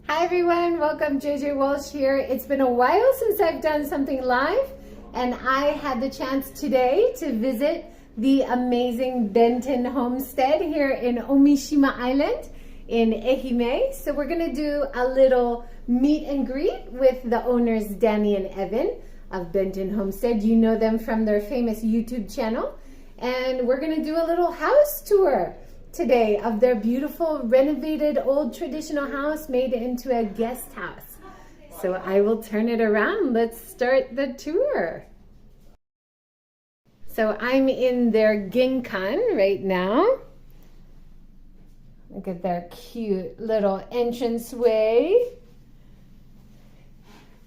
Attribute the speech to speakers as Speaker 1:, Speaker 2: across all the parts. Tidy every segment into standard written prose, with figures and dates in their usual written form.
Speaker 1: Hi everyone, welcome. JJ Walsh here. It's been a while since I've done something live, and I had the chance today to visit the amazing Benton Homestead here in Omishima Island in Ehime. So we're gonna do a little meet and greet with the owners Dani and Evan of Benton Homestead. You know them from their famous YouTube channel. And we're gonna do a little house tour today of their beautiful renovated old traditional house made into a guest house. So I will turn it around. Let's start the tour. So I'm in their ginkan right now. Look at their cute little entranceway.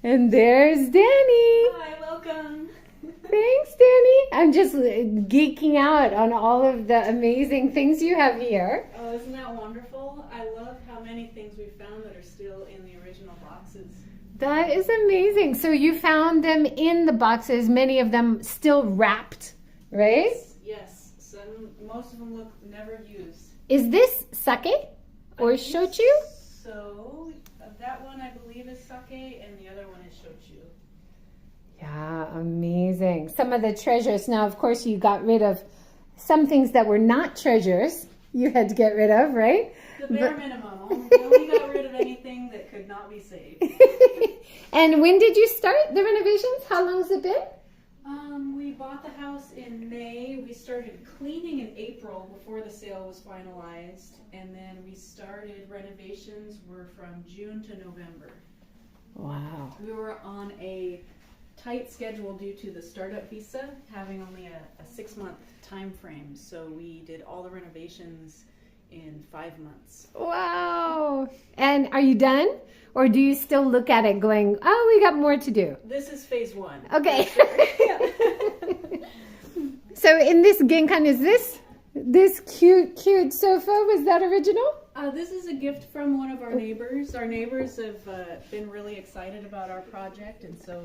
Speaker 1: And there's Dani.
Speaker 2: Hi, welcome.
Speaker 1: Thanks, Dani. I'm just geeking out on all of the amazing things you have here.
Speaker 2: Oh, isn't that wonderful? I love how many things we found that are still in the original boxes.
Speaker 1: That is amazing. So you found them in the boxes, many of them still wrapped, right?
Speaker 2: Yes. Most of them look never used.
Speaker 1: Is this sake or shochu?
Speaker 2: So that one I believe is sake and the other one is shochu.
Speaker 1: Yeah, amazing. Some of the treasures. Now, of course, you got rid of some things that were not treasures. You had to get rid of, right?
Speaker 2: The bare minimum. We only got rid of anything that could not be saved.
Speaker 1: And when did you start the renovations? How long has it been?
Speaker 2: We bought the house in May. We started cleaning in April before the sale was finalized. And then we started renovations were from June to November.
Speaker 1: Wow.
Speaker 2: We were on a tight schedule due to the startup visa having only a 6-month time frame. So we did all the renovations in 5 months.
Speaker 1: Wow. And are you done? Or do you still look at it going, oh, we got more to do?
Speaker 2: This is phase 1.
Speaker 1: Okay.
Speaker 2: Sure.
Speaker 1: So in this ginkan, is this cute sofa, was that original?
Speaker 2: This is a gift from one of our neighbors. Our neighbors have been really excited about our project, and so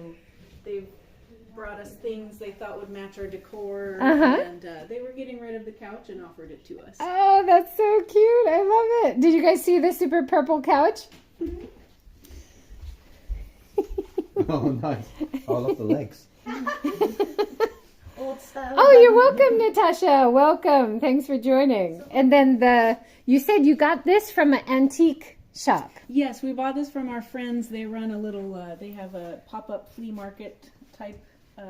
Speaker 2: they've brought us things they thought would match our decor, and they were getting rid of the couch and offered it to us.
Speaker 1: Oh, that's so cute. I love it. Did you guys see the super purple couch?
Speaker 3: Oh, nice. I love the legs.
Speaker 2: Old style.
Speaker 1: Oh, you're welcome, Natasha. Welcome. Thanks for joining. And then you said you got this from an antique shop.
Speaker 2: Yes, we bought this from our friends. They run a little, they have a pop-up flea market type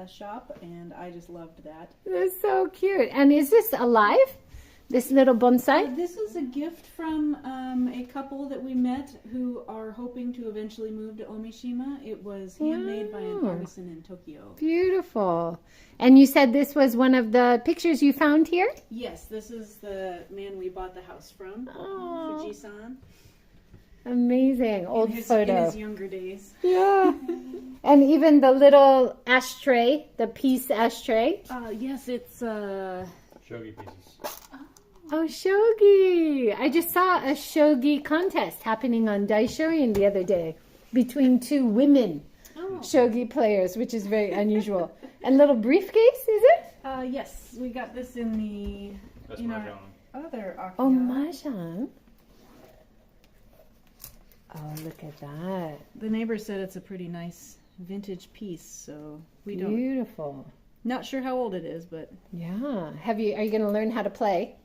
Speaker 2: shop, and I just loved that.
Speaker 1: That's so cute. And is this alive? This little bonsai?
Speaker 2: This was a gift from a couple that we met who are hoping to eventually move to Omishima. It was handmade by an artisan in Tokyo.
Speaker 1: Beautiful. And you said this was one of the pictures you found here?
Speaker 2: Yes, this is the man we bought the house from, Fuji-san.
Speaker 1: Amazing. Old photo.
Speaker 2: In his younger days.
Speaker 1: Yeah. And even the little ashtray, the peace ashtray.
Speaker 2: Yes, it's...
Speaker 3: Shogi pieces.
Speaker 1: Oh, shogi. I just saw a shogi contest happening on Daishoin the other day between two women shogi players, which is very unusual. And little briefcase, is it?
Speaker 2: Yes, we got this in the...
Speaker 3: That's
Speaker 2: in
Speaker 3: mahjong.
Speaker 2: our other Akio.
Speaker 1: Oh, mahjong. Oh, look at that.
Speaker 2: The neighbor said it's a pretty nice vintage piece, so we don't...
Speaker 1: Beautiful.
Speaker 2: Not sure how old it is, but...
Speaker 1: Yeah. Are you going to learn how to play?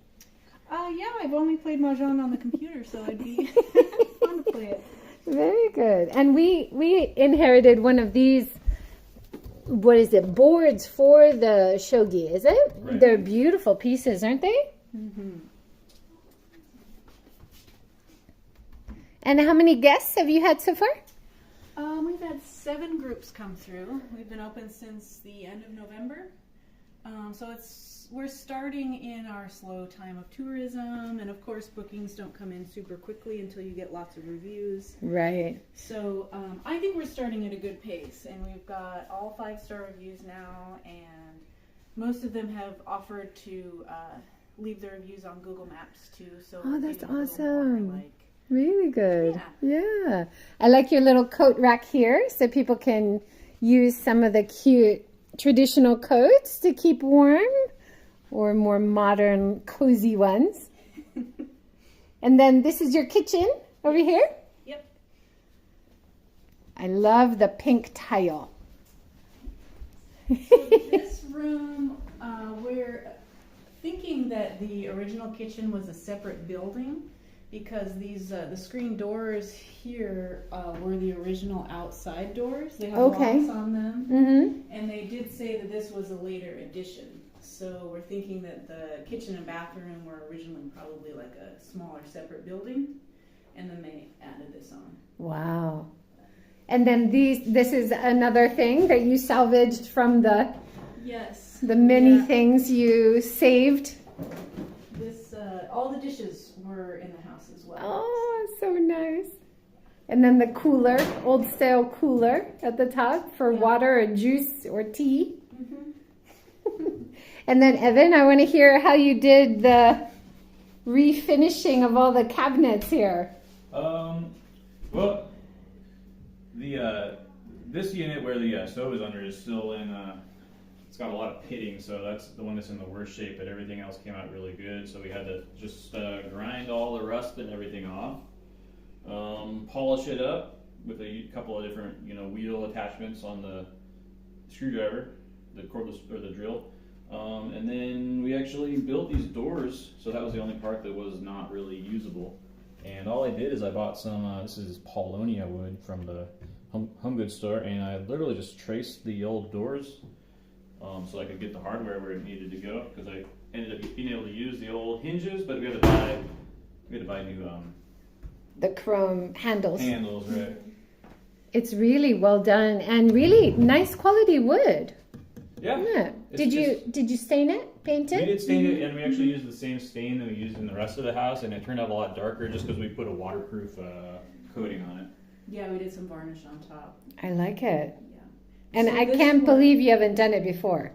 Speaker 2: Yeah, I've only played mahjong on the computer, so it'd be fun to play it.
Speaker 1: Very good. And we inherited one of these, what is it, boards for the shogi, is it?
Speaker 3: Right.
Speaker 1: They're beautiful pieces, aren't they?
Speaker 2: Mm-hmm.
Speaker 1: And how many guests have you had so far?
Speaker 2: We've had 7 groups come through. We've been open since the end of November. So we're starting in our slow time of tourism, and of course bookings don't come in super quickly until you get lots of reviews.
Speaker 1: Right.
Speaker 2: So I think we're starting at a good pace, and we've got all 5-star reviews now, and most of them have offered to leave their reviews on Google Maps too. So
Speaker 1: Oh, that's
Speaker 2: maybe a little
Speaker 1: awesome.
Speaker 2: more, like,
Speaker 1: Really good.
Speaker 2: Yeah.
Speaker 1: I like your little coat rack here so people can use some of the cute traditional coats to keep warm or more modern cozy ones. And then this is your kitchen over here.
Speaker 2: Yep.
Speaker 1: I love the pink tile.
Speaker 2: So this room, we're thinking that the original kitchen was a separate building because these the screen doors here were the original outside doors. They have locks on them, and they did say that this was a later addition. So we're thinking that the kitchen and bathroom were originally probably like a smaller separate building, and then they added this on.
Speaker 1: Wow. And then this is another thing that you salvaged from the many things you saved.
Speaker 2: This all the dishes were in the house as well.
Speaker 1: Oh, so nice. And then the cooler, old style cooler at the top for water or juice or tea. And then Evan, I want to hear how you did the refinishing of all the cabinets here.
Speaker 4: Well, this unit where the stove is under is still in. It's got a lot of pitting, so that's the one that's in the worst shape. But everything else came out really good, so we had to just grind all the rust and everything off, polish it up with a couple of different, wheel attachments on the screwdriver, the cordless or the drill. And then we actually built these doors, so that was the only part that was not really usable. And all I did is I bought some, this is Paulonia wood from the home goods store, and I literally just traced the old doors so I could get the hardware where it needed to go, because I ended up being able to use the old hinges, but we had to buy new
Speaker 1: the chrome handles.
Speaker 4: Right.
Speaker 1: It's really well done and really nice quality wood.
Speaker 4: Yeah.
Speaker 1: Did you stain it, paint it?
Speaker 4: We did stain it, and we actually used the same stain that we used in the rest of the house, and it turned out a lot darker just because we put a waterproof coating on it.
Speaker 2: Yeah, we did some varnish on top.
Speaker 1: I like it.
Speaker 2: Yeah.
Speaker 1: And
Speaker 2: So
Speaker 1: I can't believe you haven't done it before.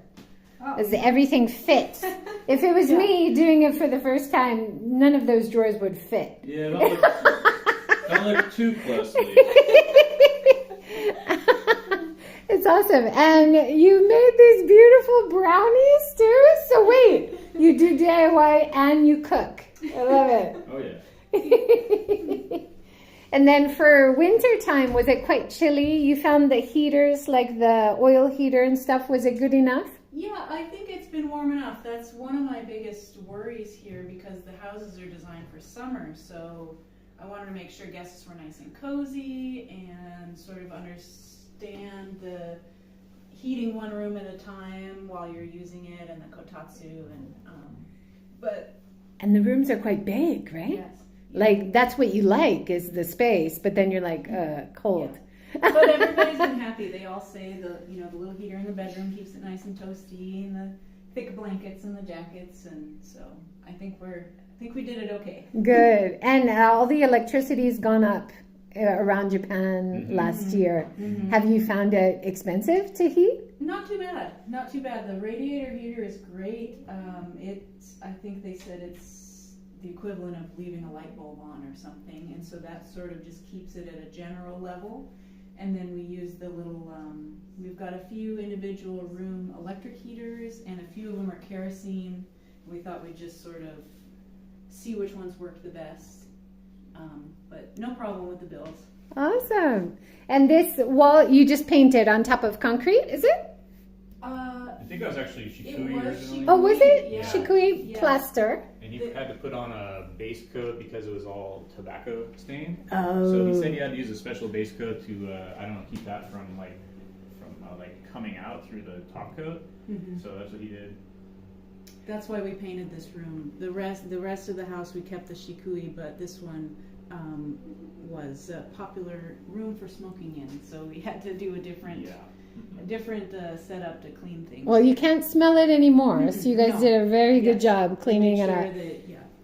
Speaker 1: Because everything fits. If it was me doing it for the first time, none of those drawers would fit.
Speaker 4: Yeah, don't look too closely.
Speaker 1: It's awesome. And you made these beautiful brownies too? So wait, you do DIY and you cook. I love it.
Speaker 4: Oh yeah.
Speaker 1: And then for winter time, was it quite chilly? You found the heaters, like the oil heater and stuff, was it good enough?
Speaker 2: Yeah, I think it's been warm enough. That's one of my biggest worries here because the houses are designed for summer. So I wanted to make sure guests were nice and cozy and sort of understand the heating one room at a time while you're using it, and the kotatsu,
Speaker 1: And the rooms are quite big, right?
Speaker 2: Yes.
Speaker 1: Like that's what you like is the space, but then you're like cold.
Speaker 2: Yeah. But everybody's been happy. They all say the little heater in the bedroom keeps it nice and toasty, and the thick blankets and the jackets, and so I think we did it okay. Good.
Speaker 1: And all the electricity's gone up around Japan last year. Have you found it expensive to heat?
Speaker 2: Not too bad. Not too bad. The radiator heater is great. I think they said it's the equivalent of leaving a light bulb on or something, and so that sort of just keeps it at a general level. And then we use the little, we've got a few individual room electric heaters, and a few of them are kerosene. We thought we'd just sort of see which ones work the best. But no problem with the bills.
Speaker 1: Awesome. And this wall you just painted on top of concrete, is it?
Speaker 4: I think it was actually Shikoku
Speaker 2: was
Speaker 4: originally.
Speaker 1: Oh, was it?
Speaker 2: Yeah.
Speaker 1: Shikui
Speaker 2: Yeah.
Speaker 1: plaster.
Speaker 4: And he had to put on a base coat because it was all tobacco stained.
Speaker 1: Oh.
Speaker 4: So he said he had to use a special base coat to, keep that from coming out through the top coat. So that's what he did.
Speaker 2: That's why we painted this room. The rest of the house we kept the shikui, but this one was a popular room for smoking in, so we had to do a different setup to clean things.
Speaker 1: Well, you can't smell it anymore, so you guys
Speaker 2: No.
Speaker 1: did a very good job cleaning it up.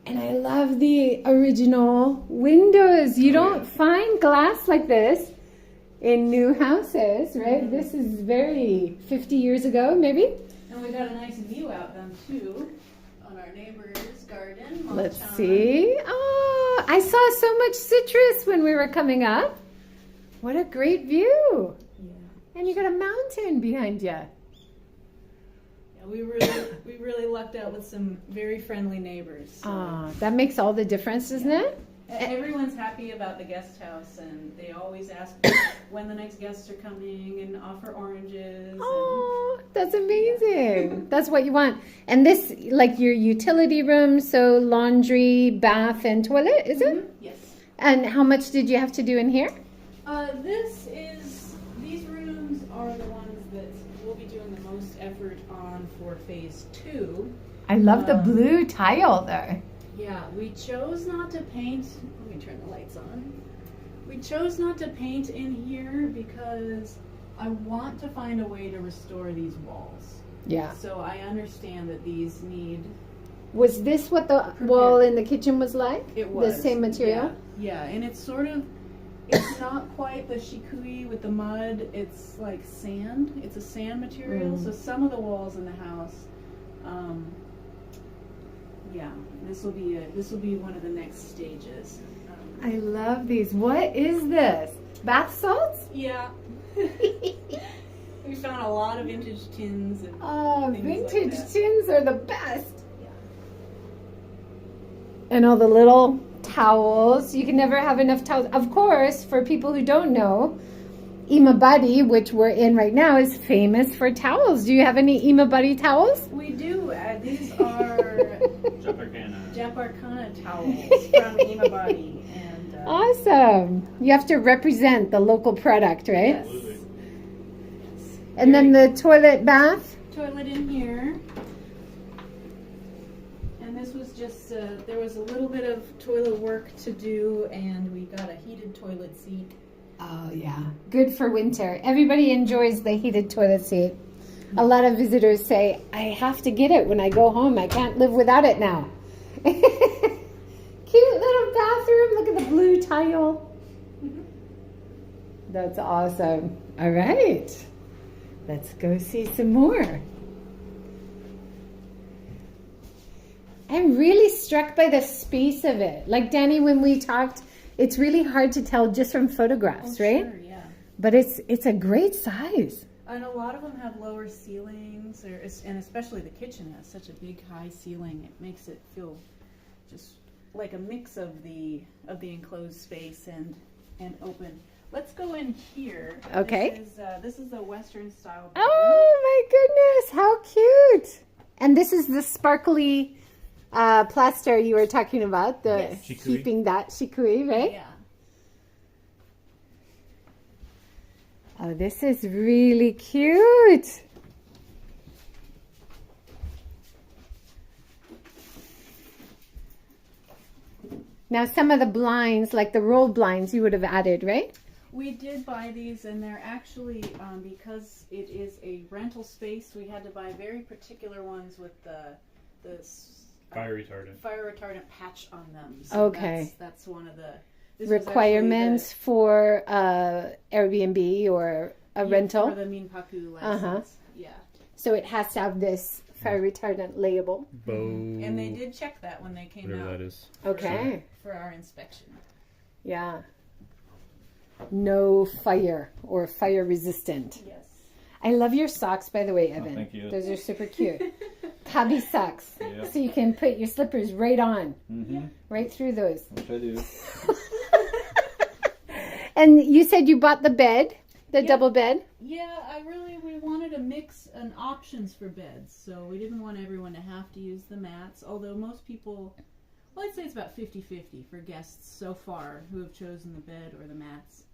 Speaker 1: And I love the original windows. You don't find glass like this in new houses, right? This is very 50 years ago, maybe.
Speaker 2: And we got a nice view out then too on our neighbor's garden.
Speaker 1: Let's
Speaker 2: Monchan.
Speaker 1: see. Oh, I saw so much citrus when we were coming up. What a great view.
Speaker 2: Yeah.
Speaker 1: And you got a mountain behind you.
Speaker 2: Yeah, we really lucked out with some very friendly neighbors. So.
Speaker 1: That makes all the difference, doesn't it?
Speaker 2: Everyone's happy about the guest house, and they always ask when the next guests are coming and offer oranges.
Speaker 1: Oh, that's amazing. That's what you want. And this, like your utility room, so laundry, bath, and toilet, is it?
Speaker 2: Yes.
Speaker 1: And how much did you have to do in here?
Speaker 2: These rooms are the ones that we'll be doing the most effort on for phase 2.
Speaker 1: I love the blue tile there.
Speaker 2: Yeah, we chose not to paint. Let me turn the lights on. We chose not to paint in here because I want to find a way to restore these walls.
Speaker 1: Yeah.
Speaker 2: So I understand that these need.
Speaker 1: Was this what the wall in the kitchen was like?
Speaker 2: It was.
Speaker 1: The same material?
Speaker 2: Yeah, and it's sort of, it's not quite the shikui with the mud. It's like sand. It's a sand material. So some of the walls in the house, yeah, this will be one of the next stages.
Speaker 1: I love these. What is this? Bath salts?
Speaker 2: Yeah. We found a lot of vintage tins. And
Speaker 1: Oh,
Speaker 2: things
Speaker 1: vintage
Speaker 2: like that.
Speaker 1: tins are the best.
Speaker 2: Yeah.
Speaker 1: And all the little towels. You can never have enough towels. Of course, for people who don't know, Imabari, which we're in right now, is famous for towels. Do you have any Imabari towels?
Speaker 2: We do. These are Japarkana towels from Imabari. And,
Speaker 1: Awesome. You have to represent the local product, right?
Speaker 2: Yes.
Speaker 4: Absolutely.
Speaker 1: And then the toilet bath.
Speaker 2: Toilet in here. And this was just, there was a little bit of toilet work to do, and we got a heated toilet seat.
Speaker 1: Oh, yeah. Good for winter. Everybody enjoys the heated toilet seat. A lot of visitors say, I have to get it when I go home. I can't live without it now. Cute little bathroom. Look at the blue tile. That's awesome. All right. Let's go see some more. I'm really struck by the space of it. Like, Dani, when we talked, it's really hard to tell just from photographs, right?
Speaker 2: Sure, yeah.
Speaker 1: But it's a great size.
Speaker 2: And a lot of them have lower ceilings, and especially the kitchen has such a big high ceiling. It makes it feel just like a mix of the enclosed space and open. Let's go in here.
Speaker 1: Okay.
Speaker 2: This is the Western style bedroom.
Speaker 1: Oh my goodness, how cute! And this is the sparkly plaster you were talking about, the
Speaker 2: Yes.
Speaker 4: Shikui.
Speaker 1: keeping that shikui, right?
Speaker 2: Yeah.
Speaker 1: Oh, this is really cute. Now, some of the blinds, like the roll blinds, you would have added, right?
Speaker 2: We did buy these, and they're actually, because it is a rental space, we had to buy very particular ones with the
Speaker 4: Fire retardant.
Speaker 2: fire retardant patch on them. So
Speaker 1: Okay.
Speaker 2: That's one of the this was actually
Speaker 1: Requirements for Airbnb or a rental.
Speaker 2: for the Minpaku license. Yeah,
Speaker 1: So it has to have this fire retardant label.
Speaker 3: Bo.
Speaker 2: and they did check that when they came
Speaker 3: Whatever
Speaker 2: out
Speaker 3: that is.
Speaker 1: Okay.
Speaker 2: for our inspection.
Speaker 1: Yeah. No fire or fire resistant.
Speaker 2: Yes.
Speaker 1: I love your socks, by the way, Evan.
Speaker 4: thank you.
Speaker 1: Those are super cute. Cubby socks.
Speaker 4: Yeah.
Speaker 1: So you can put your slippers right on,
Speaker 3: Mm-hmm.
Speaker 1: right through those.
Speaker 3: Which I do.
Speaker 1: And you said you bought the bed, the
Speaker 2: Yeah.
Speaker 1: double bed.
Speaker 2: Yeah, we wanted a mix and options for beds, so we didn't want everyone to have to use the mats, although most people, well, I'd say it's about 50-50 for guests so far who have chosen the bed or the mats.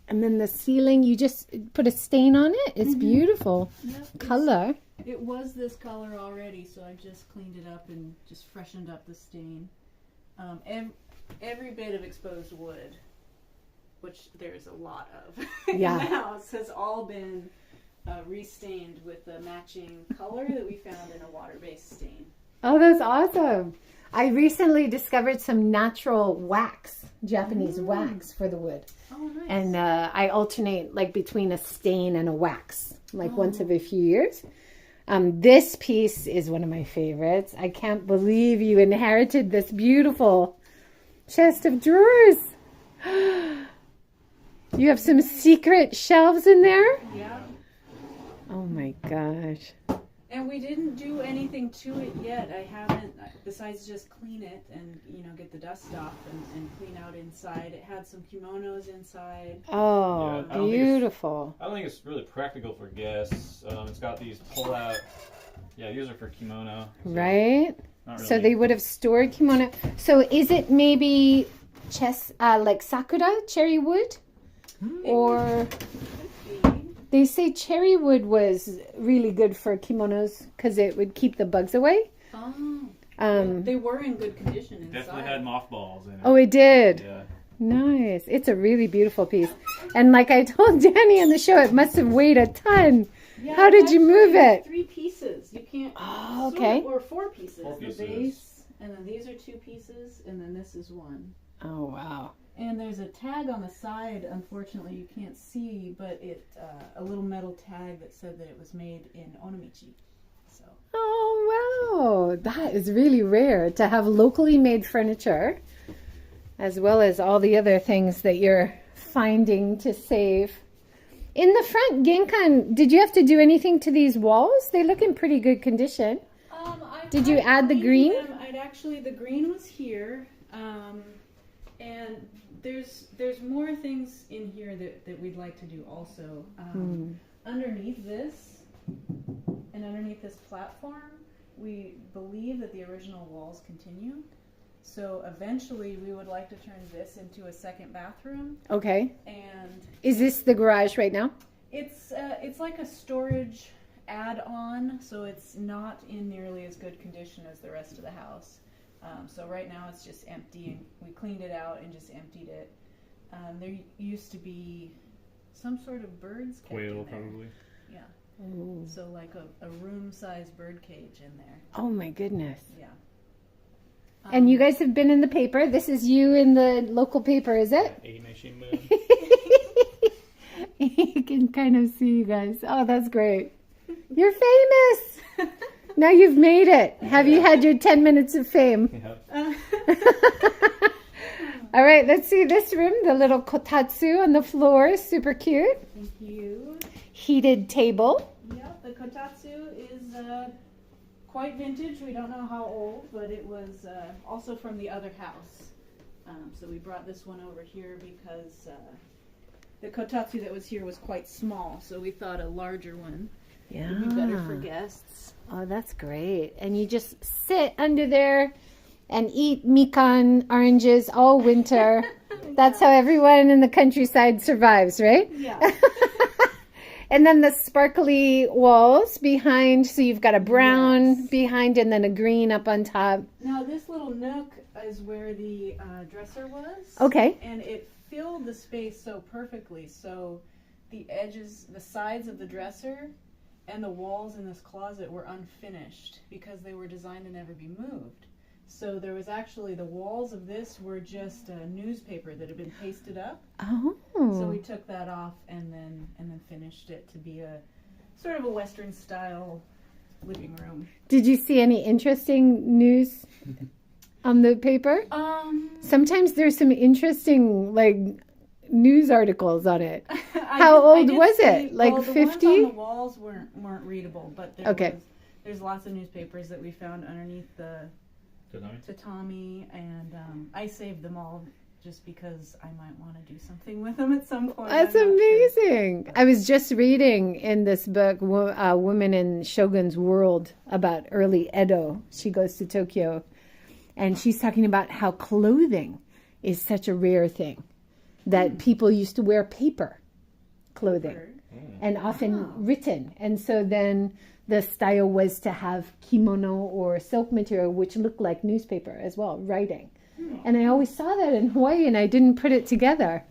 Speaker 1: And then the ceiling, you just put a stain on it. It's beautiful.
Speaker 2: Yep,
Speaker 1: Color.
Speaker 2: It was this color already, so I just cleaned it up and just freshened up the stain. Every bit of exposed wood, which there's a lot of in
Speaker 1: Yeah.
Speaker 2: the house, has all been restained with the matching color that we found in a water-based stain.
Speaker 1: Oh, that's awesome. I recently discovered some natural wax, Japanese wax for the wood.
Speaker 2: Oh, nice.
Speaker 1: And I alternate like between a stain and a wax, like once every few years. This piece is one of my favorites. I can't believe you inherited this beautiful chest of drawers. You have some secret shelves in there?
Speaker 2: Yeah.
Speaker 1: Oh my gosh.
Speaker 2: And we didn't do anything to it yet. I haven't, besides just clean it and, you know, get the dust off and clean out inside. It had some kimonos inside.
Speaker 1: Oh,
Speaker 4: Yeah,
Speaker 1: beautiful.
Speaker 4: I don't think it's really practical for guests. It's got these pull-out. Yeah, these are for kimono. So
Speaker 1: Right?
Speaker 4: not
Speaker 1: So
Speaker 4: really-
Speaker 1: they would have stored kimono. So is it maybe like sakura, cherry wood? Or they say cherry wood was really good for kimonos because it would keep the bugs away.
Speaker 2: Oh. They were in good condition inside.
Speaker 4: Definitely had mothballs in it.
Speaker 1: Oh, it did.
Speaker 4: Yeah.
Speaker 1: Nice. It's a really beautiful piece. And like I told Dani on the show, it must have weighed a ton.
Speaker 2: Yeah,
Speaker 1: How did you move it?
Speaker 2: 3 pieces. You can't.
Speaker 1: Oh, okay.
Speaker 2: Or 4 pieces.
Speaker 4: 4 pieces.
Speaker 2: The base, and then these are 2 pieces, and then this is 1.
Speaker 1: Oh, wow.
Speaker 2: And there's a tag on the side. Unfortunately, you can't see, but a little metal tag that said that it was made in Onomichi. So.
Speaker 1: Oh, wow. That is really rare to have locally made furniture, as well as all the other things that you're finding to save. In the front genkan, did you have to do anything to these walls? They look in pretty good condition. Did you add the green?
Speaker 2: The green was here, and there's more things in here that we'd like to do also. Underneath this, and underneath this platform, we believe that the original walls continue. So eventually we would like to turn this into a second bathroom.
Speaker 1: Okay.
Speaker 2: And
Speaker 1: Is this the garage right now?
Speaker 2: it's like a storage add-on, so it's not in nearly as good condition as the rest of the house. So right now it's just empty, and we cleaned it out and just emptied it. There used to be some sort of birds kept
Speaker 4: Quail,
Speaker 2: in there.
Speaker 4: probably.
Speaker 2: Yeah.
Speaker 1: Ooh.
Speaker 2: So like a room-sized bird cage in there.
Speaker 1: Oh my goodness.
Speaker 2: Yeah.
Speaker 1: And you guys have been in the paper. This is you in the local paper, is it?
Speaker 4: Ehime Shimanami.
Speaker 1: You can kind of see you guys. Oh, that's great. You're famous. Now you've made it. Have you had your 10 minutes of fame?
Speaker 4: Yeah.
Speaker 1: All right, let's see this room. The little kotatsu on the floor is super cute.
Speaker 2: Thank you.
Speaker 1: Heated table.
Speaker 2: Yep, the kotatsu is quite vintage. We don't know how old, but it was also from the other house. So we brought this one over here because the kotatsu that was here was quite small. So we thought a larger one would be better for guests.
Speaker 1: Oh, that's great. And you just sit under there and eat mikan oranges all winter. That's how everyone in the countryside survives, right?
Speaker 2: Yeah.
Speaker 1: And then the sparkly walls behind. So you've got a brown behind and then a green up on top.
Speaker 2: Now this little nook is where the dresser was.
Speaker 1: Okay.
Speaker 2: And it filled the space so perfectly. So the edges, the sides of the dresser and the walls in this closet were unfinished because they were designed to never be moved. So there was actually, the walls of this were just a newspaper that had been pasted up.
Speaker 1: Oh.
Speaker 2: So we took that off and then finished it to be a sort of a Western style living room.
Speaker 1: Did you see any interesting news on the paper? Sometimes there's some interesting news articles on it. How old was it? Like
Speaker 2: the
Speaker 1: 50?
Speaker 2: ones on the walls weren't readable, but there's lots of newspapers that we found underneath the tatami, and I saved them all just because I might want to do something with them at some point.
Speaker 1: That's amazing. Sure. I was just reading in this book, Women in Shogun's World, about early Edo. She goes to Tokyo, and she's talking about how clothing is such a rare thing, that people used to wear paper clothing, and often written. And so then the style was to have kimono or silk material, which looked like newspaper as well, writing. And I always saw that in Hawaii, and I didn't put it together.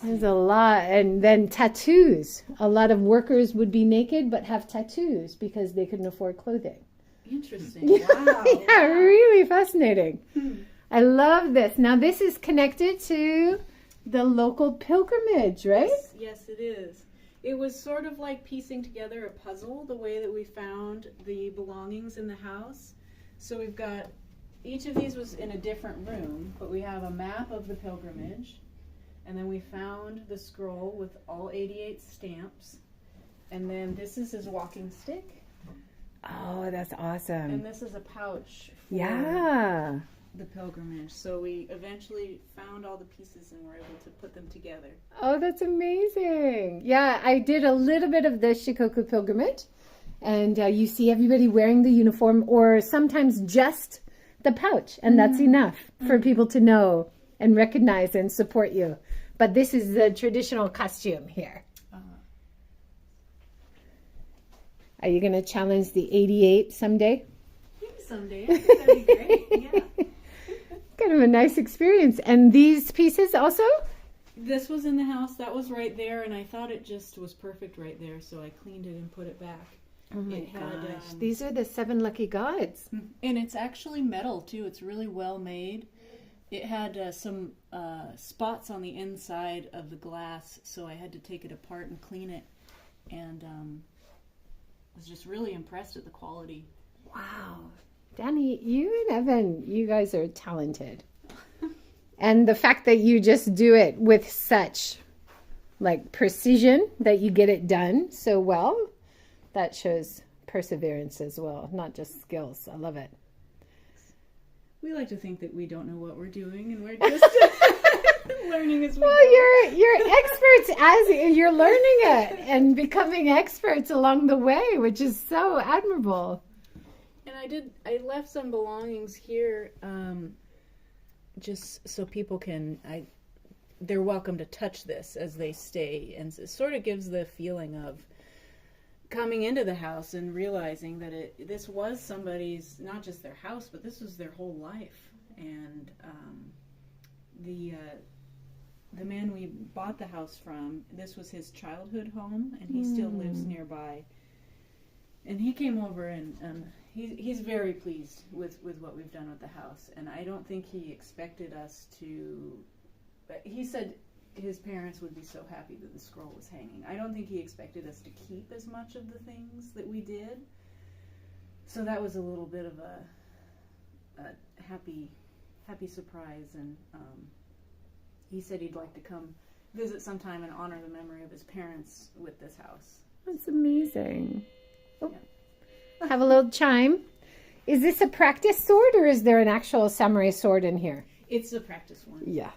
Speaker 1: There's a lot. And then tattoos. A lot of workers would be naked but have tattoos because they couldn't afford clothing.
Speaker 2: Interesting. Wow.
Speaker 1: Yeah, really fascinating. I love this. Now, this is connected to the local pilgrimage, right?
Speaker 2: Yes, it is. It was sort of like piecing together a puzzle, the way that we found the belongings in the house. So we've got, each of these was in a different room, but we have a map of the pilgrimage, and then we found the scroll with all 88 stamps, and then this is his walking stick,
Speaker 1: Oh, that's awesome.
Speaker 2: And this is a pouch for
Speaker 1: Yeah.
Speaker 2: the pilgrimage. So we eventually found all the pieces and were able to put them together.
Speaker 1: Oh, that's amazing. Yeah, I did a little bit of the Shikoku pilgrimage. And you see everybody wearing the uniform or sometimes just the pouch. And that's enough for people to know and recognize and support you. But this is the traditional costume here. Are you going to challenge the 88 someday?
Speaker 2: Maybe someday. I think that'd be great. Yeah.
Speaker 1: Kind of a nice experience. And these pieces also?
Speaker 2: This was in the house. That was right there. And I thought it just was perfect right there. So I cleaned it and put it back.
Speaker 1: Oh my
Speaker 2: It had,
Speaker 1: gosh. These are the 7 lucky gods.
Speaker 2: And it's actually metal too. It's really well made. It had some spots on the inside of the glass, so I had to take it apart and clean it. And was just really impressed at the quality.
Speaker 1: Wow. Dani, you and Evan, you guys are talented. And the fact that you just do it with such like precision that you get it done so well, that shows perseverance as well, not just skills. I love it.
Speaker 2: We like to think that we don't know what we're doing, and we're just learning as we go.
Speaker 1: Well, you're experts as you're learning it and becoming experts along the way, which is so admirable.
Speaker 2: And I left some belongings here, just so people can, they're welcome to touch this as they stay, and it sort of gives the feeling of coming into the house and realizing that this was somebody's, not just their house, but this was their whole life. And the man we bought the house from, this was his childhood home, and he still lives nearby. And he came over, and he's very pleased with what we've done with the house. And I don't think he expected us to. He said his parents would be so happy that the scroll was hanging. I don't think he expected us to keep as much of the things that we did. So that was a little bit of a happy surprise. And he said he'd like to come visit sometime and honor the memory of his parents with this house.
Speaker 1: That's amazing. Oh. Yeah. Have a little chime. Is this a practice sword or is there an actual samurai sword in here?
Speaker 2: It's a practice one.
Speaker 1: Yeah.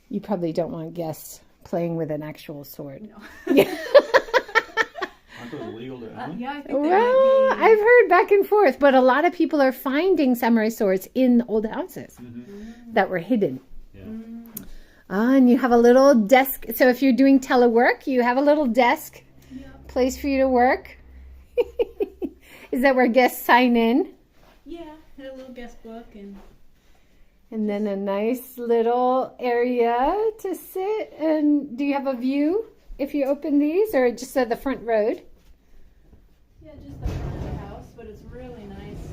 Speaker 1: You probably don't want guests playing with an actual sword.
Speaker 2: No.
Speaker 1: Yeah.
Speaker 4: Aren't those illegal to own?
Speaker 2: Yeah, I think
Speaker 1: Well, I've heard back and forth, but a lot of people are finding samurai swords in old houses that were hidden.
Speaker 4: Yeah.
Speaker 1: And you have a little desk. So if you're doing telework, you have a little desk place for you to work. Is that where guests sign in?
Speaker 2: Yeah, had a little guest book
Speaker 1: And then a nice little area to sit. And do you have a view if you open these, or just at the front road?
Speaker 2: Yeah, just the front of the house, but it's really nice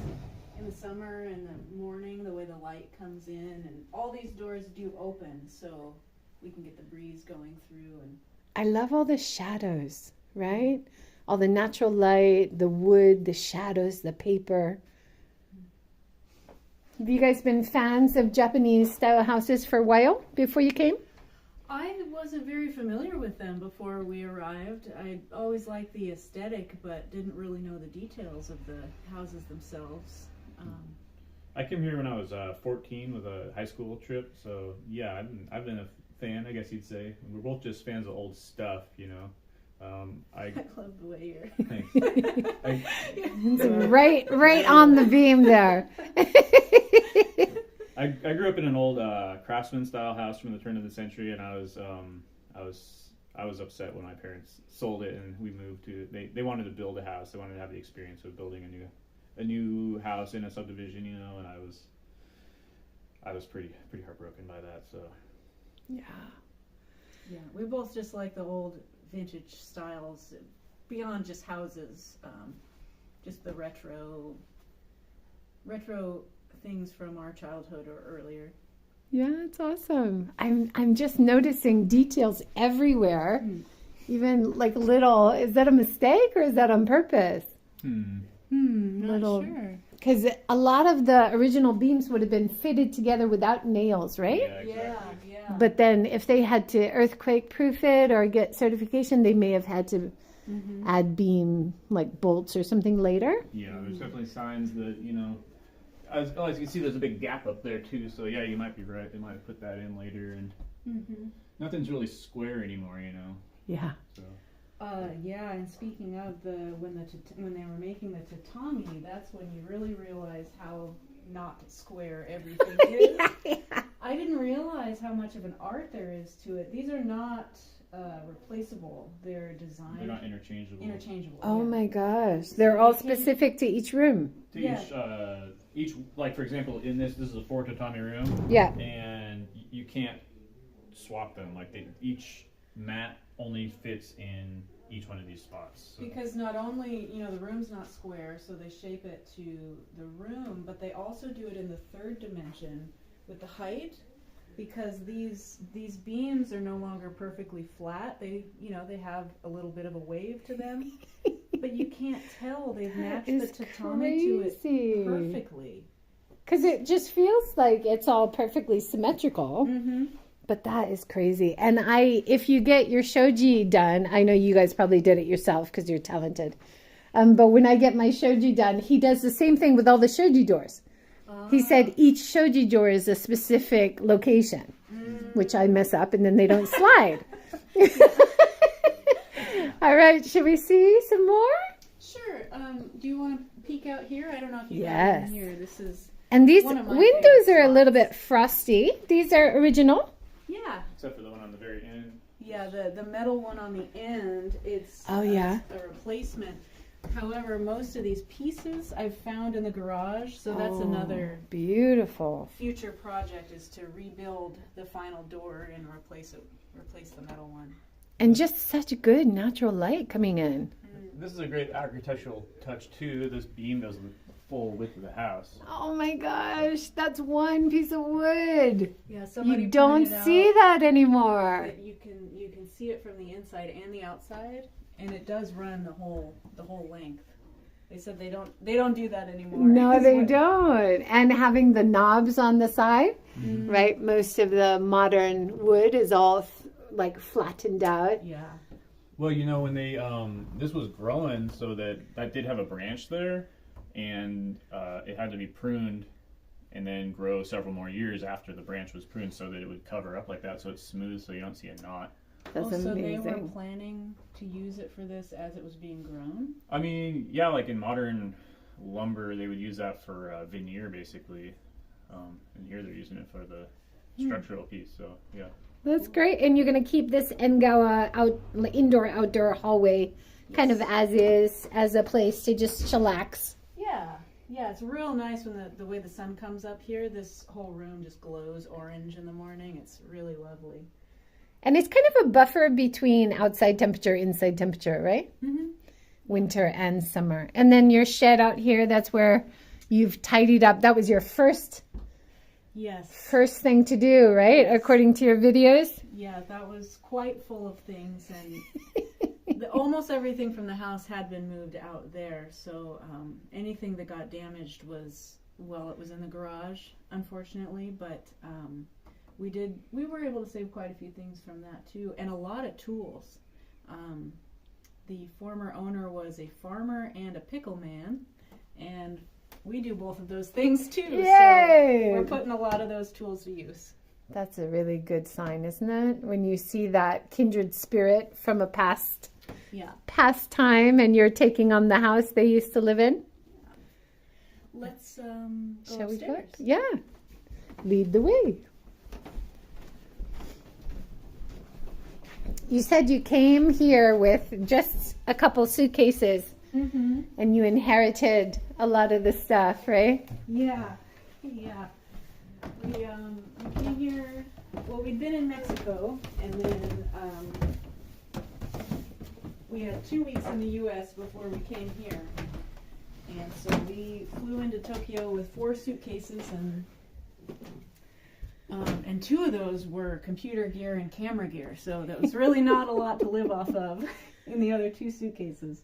Speaker 2: in the summer and the morning, the way the light comes in, and all these doors do open, so we can get the breeze going through. And
Speaker 1: I love all the shadows, right? All the natural light, the wood, the shadows, the paper. Have you guys been fans of Japanese style houses for a while before you came?
Speaker 2: I wasn't very familiar with them before we arrived. I always liked the aesthetic, but didn't really know the details of the houses themselves.
Speaker 4: I came here when I was 14 with a high school trip, so yeah, I've been a fan, I guess you'd say. We're both just fans of old stuff, you know.
Speaker 2: I love the way you're.
Speaker 4: Thanks.
Speaker 1: Right on the beam there.
Speaker 4: I grew up in an old craftsman style house from the turn of the century, and I was upset when my parents sold it and we moved to. They wanted to build a house. They wanted to have the experience of building a new house in a subdivision, you know, and I was pretty heartbroken by that. So
Speaker 1: Yeah.
Speaker 2: We both just like the old vintage styles beyond just houses, just the retro things from our childhood or earlier.
Speaker 1: Yeah, it's awesome. I'm just noticing details everywhere. Even like little, is that a mistake or is that on purpose?
Speaker 2: Not sure.
Speaker 1: Because a lot of the original beams would have been fitted together without nails, right?
Speaker 4: yeah, exactly.
Speaker 2: Yeah.
Speaker 1: But then if they had to earthquake proof it or get certification, they may have had to add beam like bolts or something later.
Speaker 4: Yeah, there's definitely signs that, you know, as you can see, there's a big gap up there too. So yeah, you might be right. They might have put that in later, and nothing's really square anymore, you know.
Speaker 1: Yeah.
Speaker 4: So.
Speaker 2: Yeah, and speaking of when they were making the tatami, that's when you really realize how not square everything is. I didn't realize how much of an art there is to it. These are not replaceable. They're designed.
Speaker 4: They're not interchangeable.
Speaker 1: Oh my gosh, they're all specific to each room.
Speaker 4: To each, like for example, in this is a 4 tatami room.
Speaker 1: Yeah.
Speaker 4: And you can't swap them. Like each mat only fits in each one of these spots. So.
Speaker 2: Because not only, you know, the room's not square, so they shape it to the room, but they also do it in the third dimension with the height, because these beams are no longer perfectly flat. They, you know, they have a little bit of a wave to them, but you can't tell they've matched the tatami to it perfectly.
Speaker 1: Because it just feels like it's all perfectly symmetrical. But that is crazy. And if you get your shoji done, I know you guys probably did it yourself because you're talented. But when I get my shoji done, he does the same thing with all the shoji doors. He said each shoji door is a specific location, which I mess up and then they don't slide. All right, should we see some more?
Speaker 2: Sure. Do you want to peek out here? I don't know if you
Speaker 1: Yes.
Speaker 2: got in here. This is.
Speaker 1: And these
Speaker 2: one of my
Speaker 1: windows
Speaker 2: favorite
Speaker 1: are a little
Speaker 2: spots.
Speaker 1: bit frosty. These are original.
Speaker 2: Yeah.
Speaker 4: Except for the one on the very end.
Speaker 2: Yeah, the metal one on the end, it's
Speaker 1: Oh, yeah.
Speaker 2: a replacement. However, most of these pieces I've found in the garage, so that's another
Speaker 1: Beautiful.
Speaker 2: future project, is to rebuild the final door and replace the metal one.
Speaker 1: And just such a good natural light coming in.
Speaker 4: This is a great architectural touch too. This beam goes the full width of the house.
Speaker 1: Oh my gosh, that's one piece of wood.
Speaker 2: Yeah, somebody
Speaker 1: You don't
Speaker 2: pointed
Speaker 1: see
Speaker 2: out
Speaker 1: that anymore.
Speaker 2: that you can see it from the inside and the outside, and it does run the whole length. They said they don't do that anymore.
Speaker 1: No, they don't. And having the knobs on the side, right? Most of the modern wood is all like flattened out.
Speaker 2: Yeah.
Speaker 4: Well, you know, when they this was growing, so that did have a branch there, and it had to be pruned and then grow several more years after the branch was pruned so that it would cover up like that, so it's smooth, so you don't see a knot.
Speaker 1: That's
Speaker 2: So they were
Speaker 1: amazing.
Speaker 2: planning to use it for this as it was being grown?
Speaker 4: I mean, yeah, like in modern lumber, they would use that for veneer, basically. And here they're using it for the structural piece, so yeah.
Speaker 1: That's great. And you're going to keep this Engawa indoor-outdoor hallway kind of as is, as a place to just chillax.
Speaker 2: Yeah, it's real nice when the way the sun comes up here. This whole room just glows orange in the morning. It's really lovely.
Speaker 1: And it's kind of a buffer between outside temperature, inside temperature, right? Winter and summer. And then your shed out here, that's where you've tidied up. That was your first thing to do, right? According to your videos.
Speaker 2: Yeah, that was quite full of things, and almost everything from the house had been moved out there. So anything that got damaged was in the garage, unfortunately, but we were able to save quite a few things from that too, and a lot of tools. The former owner was a farmer and a pickle man, and we do both of those things too.
Speaker 1: Yay!
Speaker 2: So we're putting a lot of those tools to use.
Speaker 1: That's a really good sign, isn't it? When you see that kindred spirit from a past time, and you're taking on the house they used to live in.
Speaker 2: Let's go
Speaker 1: Shall we go?
Speaker 2: upstairs.
Speaker 1: Yeah. Lead the way. You said you came here with just a couple suitcases, and you inherited a lot of the stuff, right?
Speaker 2: Yeah. We came here. Well, we'd been in Mexico, and then we had 2 weeks in the U.S. before we came here, and so we flew into Tokyo with 4 suitcases, and 2 of those were computer gear and camera gear. So that was really not a lot to live off of in the other 2 suitcases.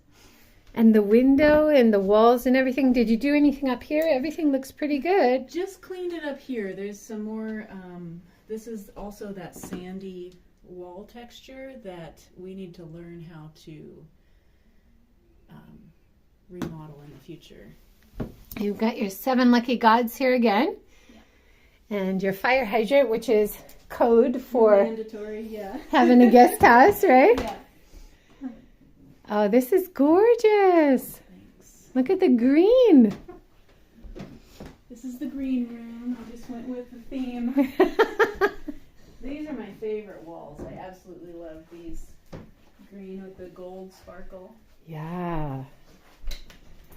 Speaker 1: And the window and the walls and everything, did you do anything up here? Everything looks pretty good.
Speaker 2: Just cleaned it up here. There's some more, this is also that sandy wall texture that we need to learn how to remodel in the future.
Speaker 1: You've got your 7 lucky gods here again.
Speaker 2: Yeah.
Speaker 1: And your fire hydrant, which is code for
Speaker 2: mandatory, yeah.
Speaker 1: having a guest house, right?
Speaker 2: Yeah.
Speaker 1: Oh, this is gorgeous.
Speaker 2: Thanks.
Speaker 1: Look at the green.
Speaker 2: This is the green room. I just went with the theme. These are my favorite walls. I absolutely love these. Green with the gold sparkle.
Speaker 1: Yeah.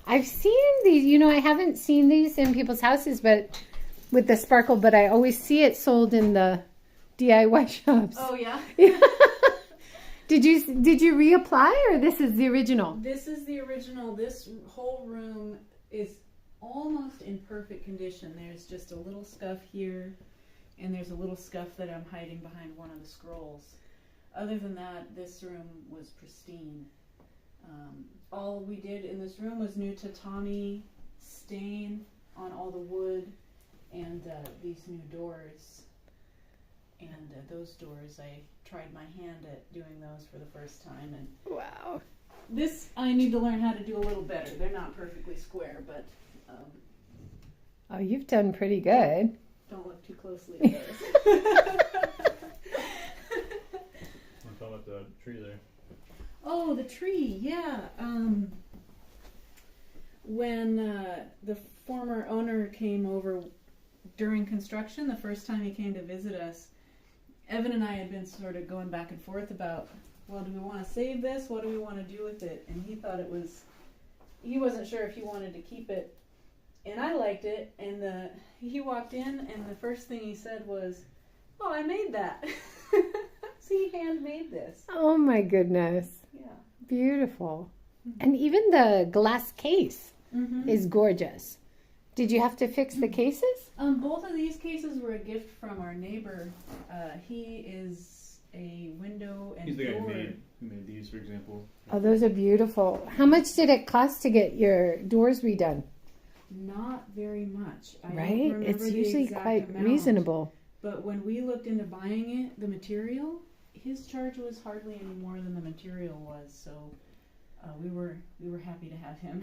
Speaker 1: I've seen these, you know, I haven't seen these in people's houses, but with the sparkle, but I always see it sold in the DIY shops.
Speaker 2: Oh yeah?
Speaker 1: Yeah. Did you reapply, or this is the original?
Speaker 2: This is the original. This whole room is almost in perfect condition. There's just a little scuff here, and there's a little scuff that I'm hiding behind one of the scrolls. Other than that, this room was pristine. All we did in this room was new tatami stain on all the wood, and these new doors. And those doors, I tried my hand at doing those for the first time. And
Speaker 1: Wow.
Speaker 2: this, I need to learn how to do a little better. They're not perfectly square, but
Speaker 1: Oh, you've done pretty good.
Speaker 2: don't look too closely at those.
Speaker 4: I'm talking about the tree there.
Speaker 2: Oh, the tree, yeah. When the former owner came over during construction, the first time he came to visit us, Evan and I had been sort of going back and forth about, well, do we want to save this? What do we want to do with it? And he thought he wasn't sure if he wanted to keep it. And I liked it. And he walked in, and the first thing he said was, oh, I made that. See, handmade this.
Speaker 1: Oh my goodness.
Speaker 2: Yeah.
Speaker 1: Beautiful. And even the glass case
Speaker 2: Mm-hmm.
Speaker 1: is gorgeous. Did you have to fix the cases?
Speaker 2: Both of these cases were a gift from our neighbor. He is a window and
Speaker 4: He's the guy
Speaker 2: door.
Speaker 4: who made these, for example.
Speaker 1: Oh, those are beautiful. How much did it cost to get your doors redone?
Speaker 2: Not very much. I don't
Speaker 1: Right?
Speaker 2: remember
Speaker 1: It's
Speaker 2: the
Speaker 1: usually
Speaker 2: exact
Speaker 1: quite
Speaker 2: amount,
Speaker 1: reasonable.
Speaker 2: But when we looked into buying it, the material, his charge was hardly any more than the material was. So we were happy to have him.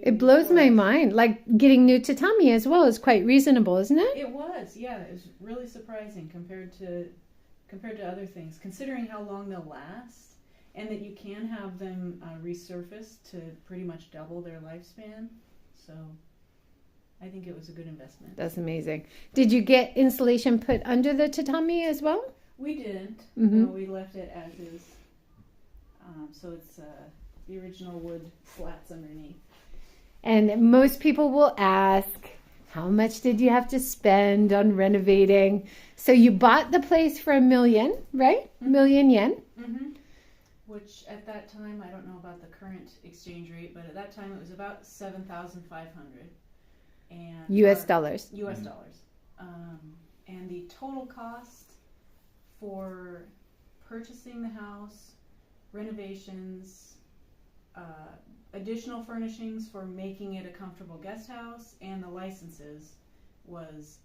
Speaker 1: It blows my mind. Like getting new tatami as well is quite reasonable, isn't it?
Speaker 2: It was, yeah. It was really surprising compared to other things, considering how long they'll last, and that you can have them resurfaced to pretty much double their lifespan. So I think it was a good investment.
Speaker 1: That's amazing. Did you get insulation put under the tatami as well?
Speaker 2: We didn't.
Speaker 1: Mhm.
Speaker 2: No, we left it as is. So it's the original wood slats underneath.
Speaker 1: And most people will ask, how much did you have to spend on renovating? So you bought the place for $1 million, right?
Speaker 2: Mhm.
Speaker 1: 1,000,000 yen.
Speaker 2: Mm-hmm. Which at that time, I don't know about the current exchange rate, but at that time it was about 7,500 and
Speaker 1: US dollars.
Speaker 2: U.S.
Speaker 4: Mhm.
Speaker 2: dollars. And the total cost for purchasing the house, renovations, additional furnishings for making it a comfortable guest house, and the licenses was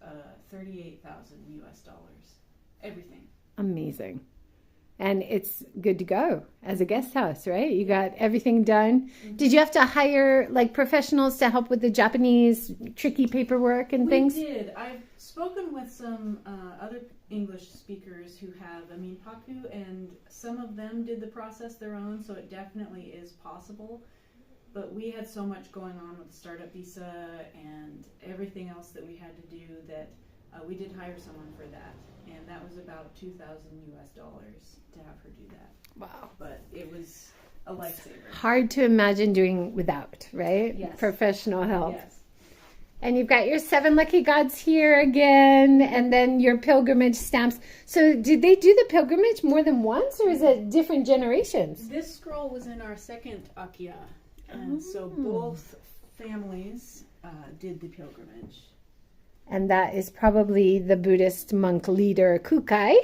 Speaker 2: 38,000 US dollars. Everything.
Speaker 1: Amazing. And it's good to go as a guest house, right? You got everything done.
Speaker 2: Mm-hmm.
Speaker 1: Did you have to hire like professionals to help with the Japanese tricky paperwork and things?
Speaker 2: We did. I've spoken with some other English speakers who have, paku, and some of them did the process their own, so it definitely is possible. But we had so much going on with the startup visa and everything else that we had to do that we did hire someone for that. And that was about 2,000 US dollars to have her do that.
Speaker 1: Wow.
Speaker 2: But it was a lifesaver.
Speaker 1: Hard to imagine doing without, right?
Speaker 2: Yes.
Speaker 1: Professional help.
Speaker 2: Yes.
Speaker 1: And you've got your 7 lucky gods here again, and then your pilgrimage stamps. So did they do the pilgrimage more than once, or is it different generations?
Speaker 2: This scroll was in our second Akiya, and so both families did the pilgrimage.
Speaker 1: And that is probably the Buddhist monk leader Kukai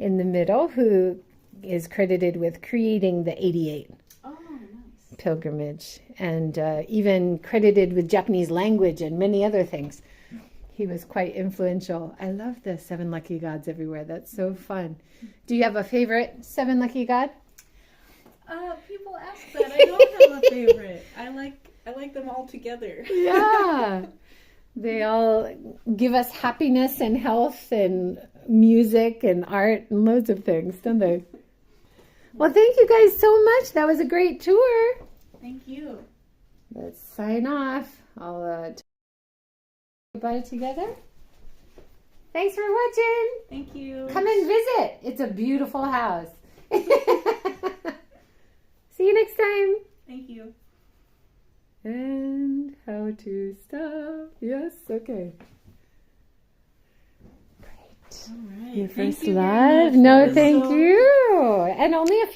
Speaker 1: in the middle, who is credited with creating the 88
Speaker 2: Oh, nice.
Speaker 1: pilgrimage, and even credited with Japanese language and many other things. He was quite influential. I love the 7 lucky gods everywhere. That's so fun. Do you have a favorite 7 lucky god?
Speaker 2: People ask that. I don't have a favorite. I like them all together.
Speaker 1: Yeah. They all give us happiness and health and music and art and loads of things, don't they? Well, thank you guys so much. That was a great tour.
Speaker 2: Thank you.
Speaker 1: Let's sign off. I'll goodbye together. Thanks for watching.
Speaker 2: Thank you.
Speaker 1: Come and visit. It's a beautiful house. See you next time.
Speaker 2: Thank you.
Speaker 1: And how to stop. Yes, okay. Great.
Speaker 2: All right.
Speaker 1: Your
Speaker 2: Thank
Speaker 1: first
Speaker 2: you very
Speaker 1: live?
Speaker 2: much.
Speaker 1: No,
Speaker 2: That was
Speaker 1: thank
Speaker 2: so-
Speaker 1: you. And only a few.